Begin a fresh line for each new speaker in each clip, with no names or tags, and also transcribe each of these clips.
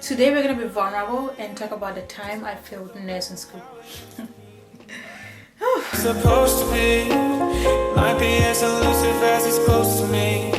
Today we're going to be vulnerable and talk about the time I failed nursing school.
Supposed to be might be as elusive as it's close to me.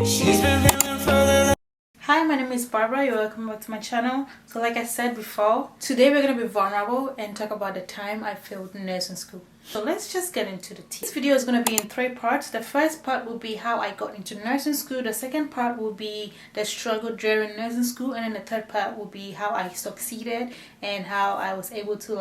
She's been feeling further.
Hi, my name is Barbara. You're welcome back to my channel. So like I said before, today we're going to be vulnerable and talk about the time I failed nursing school. So let's just get into the tea. This video is going to be in 3 parts. The first part will be how I got into nursing school. The second part will be the struggle during nursing school. And then the third part will be how I succeeded and how I was able to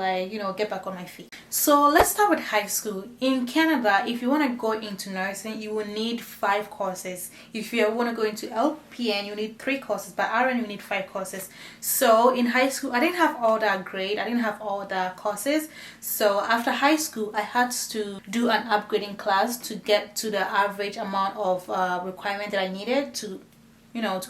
get back on my feet. So let's start with high school. In Canada, if you want to go into nursing, you will need 5 courses. If you want to go into LPN, you need 3 courses. But RN, you need 5 courses. So in high school, I didn't have all that grade. I didn't have all the courses. So after high school, I had to do an upgrading class to get to the average amount of requirement that I needed to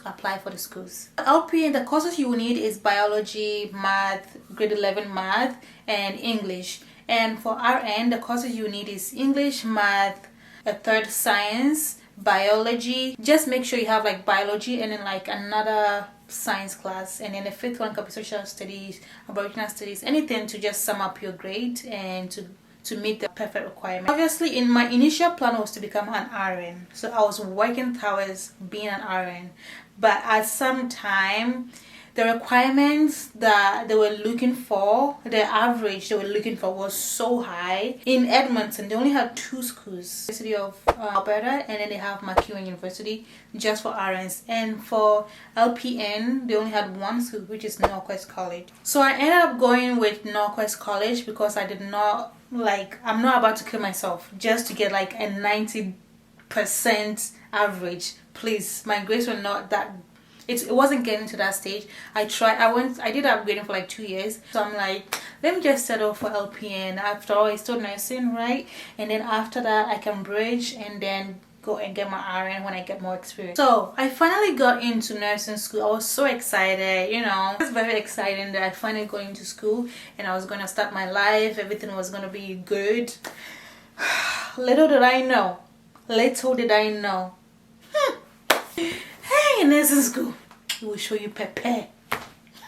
apply for the schools. LPN, the courses you will need is biology, math, grade 11 math, and English. And for RN, the courses you need is English, math, a third science, biology. Just make sure you have like biology and then like another science class, and then the 5th one could be social studies, aboriginal studies, anything to just sum up your grade and to meet the perfect requirement. Obviously, in my initial plan was to become an RN, so I was working towards being an RN, but at some time the requirements that they were looking for, the average they were looking for was so high. In Edmonton, they only had 2 schools, University of Alberta, and then they have McEwen University just for RNs. And for LPN, they only had 1 school, which is Northwest College. So I ended up going with Northwest College because I did not I'm not about to kill myself just to get like a 90% average. Please, my grades were not that. It wasn't getting to that stage. I did upgrading for like 2 years. So I'm like, let me just settle for LPN. After all, it's still nursing, right? And then after that, I can bridge and then go and get my RN when I get more experience. So I finally got into nursing school. I was so excited, it was very exciting that I finally got into school and I was going to start my life. Everything was going to be good. Little did I know. Hey, nursing school, we will show you Pepe.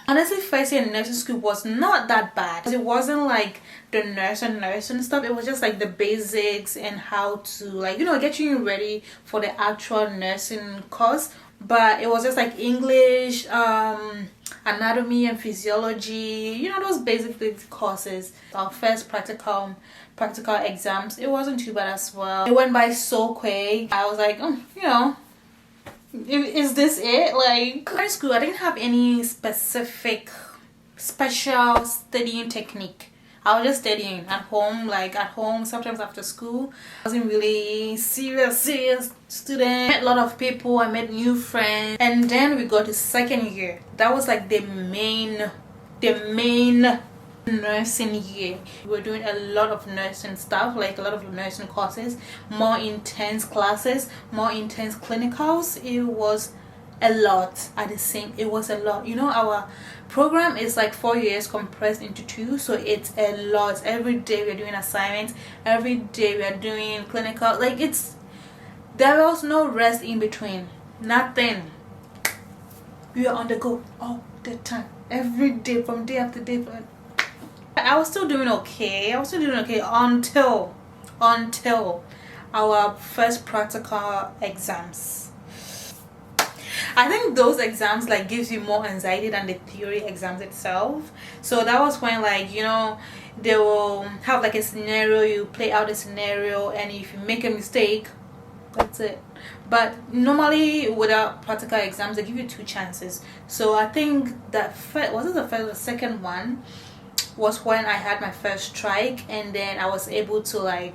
Honestly, first year in nursing school was not that bad. It wasn't like the nursing stuff. It was just like the basics and how to get you ready for the actual nursing course. But it was just like English, anatomy and physiology, those basic courses. Our first practical exams, it wasn't too bad as well. It went by so quick. I was like, is this it? Like, in school I didn't have any special studying technique. I was just studying at home, sometimes after school. I wasn't really serious student. I met a lot of people, I met new friends, and then we got to 2nd year. That was like the main nursing year. We were doing a lot of nursing stuff, like a lot of nursing courses, more intense classes, more intense clinicals. It was a lot. It was a lot. Our program is like 4 years compressed into 2, so it's a lot. Every day we're doing assignments, every day we're doing clinical. There was no rest in between. Nothing. We were on the go all the time, every day, from day after day. I was still doing okay until our first practical exams. I think those exams gives you more anxiety than the theory exams itself. So that was when they will have a scenario, you play out a scenario, and if you make a mistake, that's it. But normally without practical exams, they give you 2 chances. So I think that was it the first or second one was when I had my first strike, and then I was able to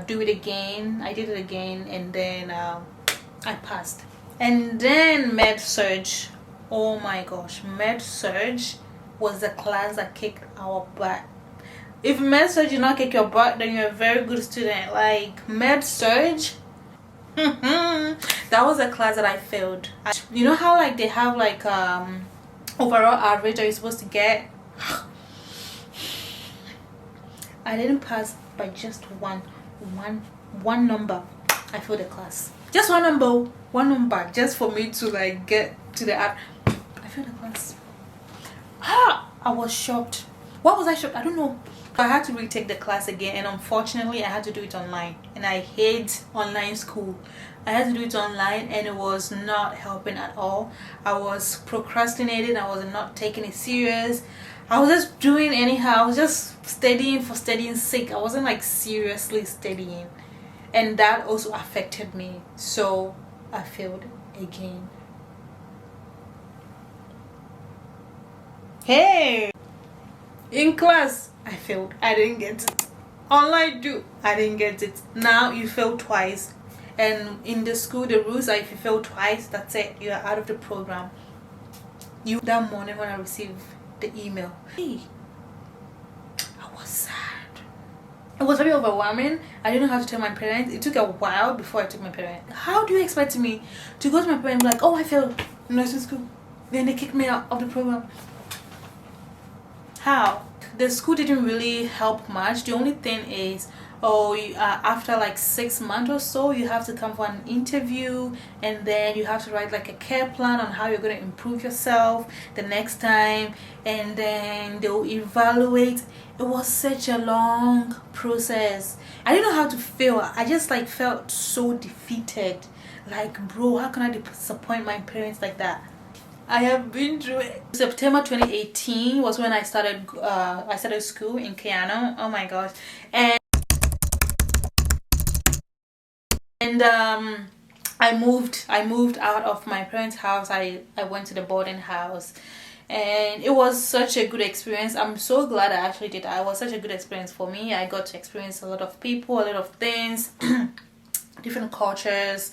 do it again. I did it again, and then I passed. And then med surge, oh my gosh, med surge was the class that kicked our butt. If med surge did not kick your butt, then you're a very good student. Med surge, that was a class that I failed. You know how they have overall average that you're supposed to get? I didn't pass by just one number. I failed the class. Just one number, just for me to get to the app. I failed the class. I was shocked. Why was I shocked? I don't know. I had to retake the class again, and unfortunately I had to do it online, and I hate online school. I had to do it online, and it was not helping at all. I was procrastinating. I was not taking it serious. I was just doing anyhow. I was just studying for studying's sake. I wasn't like seriously studying, and that also affected me, so I failed again. Hey, in class I failed. I didn't get it. Online too, I didn't get it. Now you fail twice, and in the school the rules are if you fail twice, that's it, you are out of the program. That morning when I received the email, hey, I was sad. It was very overwhelming. I didn't know how to tell my parents. It took a while before I told my parents. How do you expect me to go to my parents and be like, oh, I failed nursing school, then they kicked me out of the program? How? The school didn't really help much. The only thing is, oh, after like 6 months or so, you have to come for an interview, and then you have to write like a care plan on how you're going to improve yourself the next time, and then they'll evaluate. It was such a long process. I didn't know how to feel. I just like felt so defeated. Like, bro, how can I disappoint my parents like that? I have been through it. September 2018 was when I started school in Keanu. Oh my gosh. And I moved out of my parents' house. I went to the boarding house, and it was such a good experience. I'm so glad I actually did that. It was such a good experience for me. I got to experience a lot of people, a lot of things, different cultures.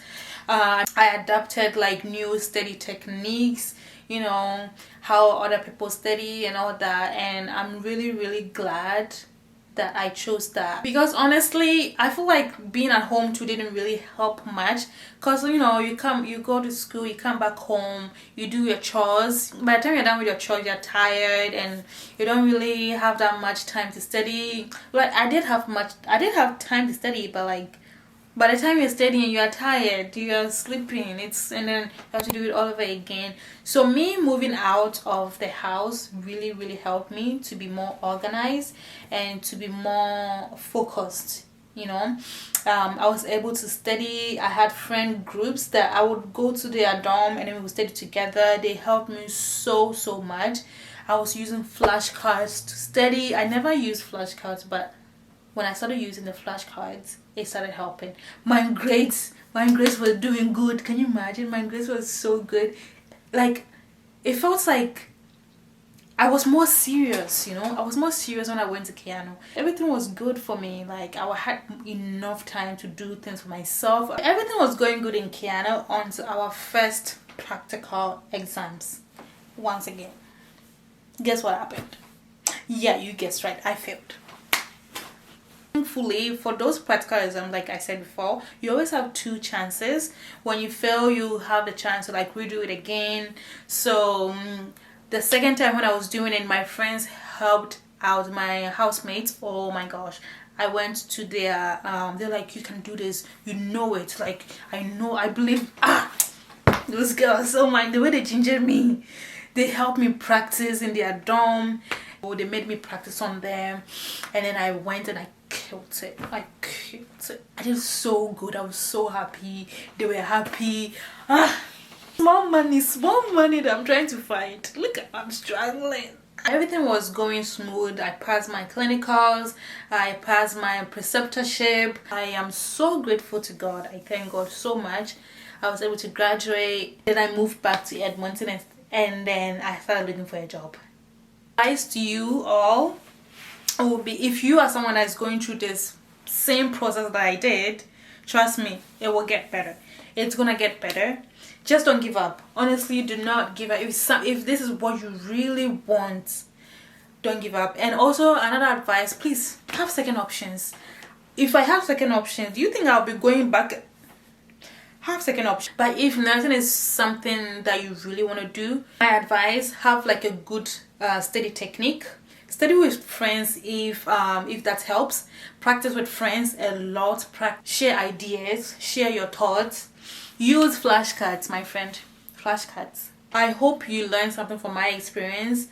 I adapted like new study techniques, you know, how other people study and all that, and I'm really glad that I chose that, because honestly I feel like being at home too didn't really help much, because you know, you go to school, you come back home, you do your chores. By the time you're done with your chores, you're tired and you don't really have that much time to study. Like I did have time to study, but like by the time you're studying, you are tired, you are sleeping, and then you have to do it all over again. So me moving out of the house really helped me to be more organized and to be more focused, you know. I was able to study. I had friend groups that I would go to their dorm and then we would study together. They helped me so much. I was using flashcards to study. I never used flashcards, but when I started using the flashcards, it started helping. My grades were doing good. Can you imagine? My grades were so good. Like, it felt like I was more serious, you know. I was more serious when I went to Keanu. Everything was good for me. Like, I had enough time to do things for myself. Everything was going good in Keanu until our first practical exams. Once again, guess what happened? Yeah, you guessed right. I failed. Thankfully, for those practical exams, like I said before, you always have 2 chances. When you fail, you have the chance to like redo it again. So the second time when I was doing it, my friends helped out my housemates. Oh my gosh, I went to their they're like, you can do this, you know it. Like, I believe. Those girls, oh my, the way they gingered me. They helped me practice in their dorm. Oh, they made me practice on them, and then I went and I killed it. I did so good. I was so happy. They were happy. Small money that I'm trying to find. Look, I'm struggling. Everything was going smooth. I passed my clinicals. I passed my preceptorship. I am so grateful to God. I thank God so much. I was able to graduate. Then I moved back to Edmonton, and then I started looking for a job. Advice to you all would be, if you are someone that's going through this same process that I did, trust me, it will get better. It's gonna get better. Just don't give up. Honestly, do not give up. If this is what you really want, don't give up. And also, another advice, please have second options. If I have second options, do you think I'll be going back? Have second option. But if nursing is something that you really want to do, my advice, have like a good study technique. Study with friends if that helps. Practice with friends a lot. Share ideas, share your thoughts. Use flashcards, my friend. Flashcards. I hope you learned something from my experience.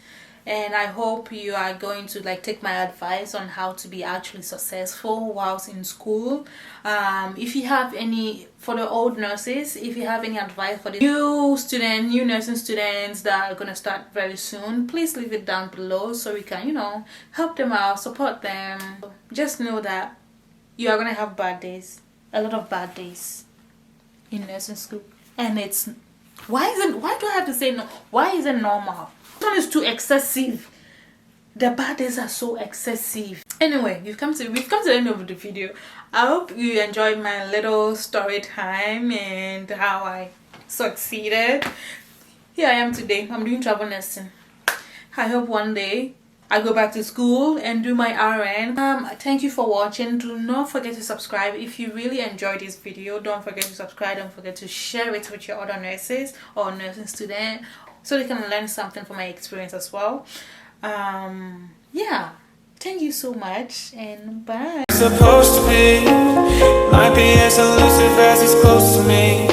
and I hope you are going to like take my advice on how to be actually successful whilst in school. If you have any, for the old nurses, if you have any advice for the new nursing students that are gonna start very soon, please leave it down below so we can, you know, help them out, support them. Just know that you are gonna have bad days, a lot of bad days in nursing school, and it's why do I have to say no? Why is it normal? This one is too excessive. The bad days are so excessive. Anyway, we've come to the end of the video. I hope you enjoyed my little story time and how I succeeded. Here I am today. I'm doing travel nursing. I hope one day I go back to school and do my RN. Thank you for watching. Do not forget to subscribe. If you really enjoyed this video, don't forget to subscribe. Don't forget to share it with your other nurses or nursing students so they can learn something from my experience as well. Yeah, thank you so much and bye.
Supposed to be, might be as elusive as it's close to me.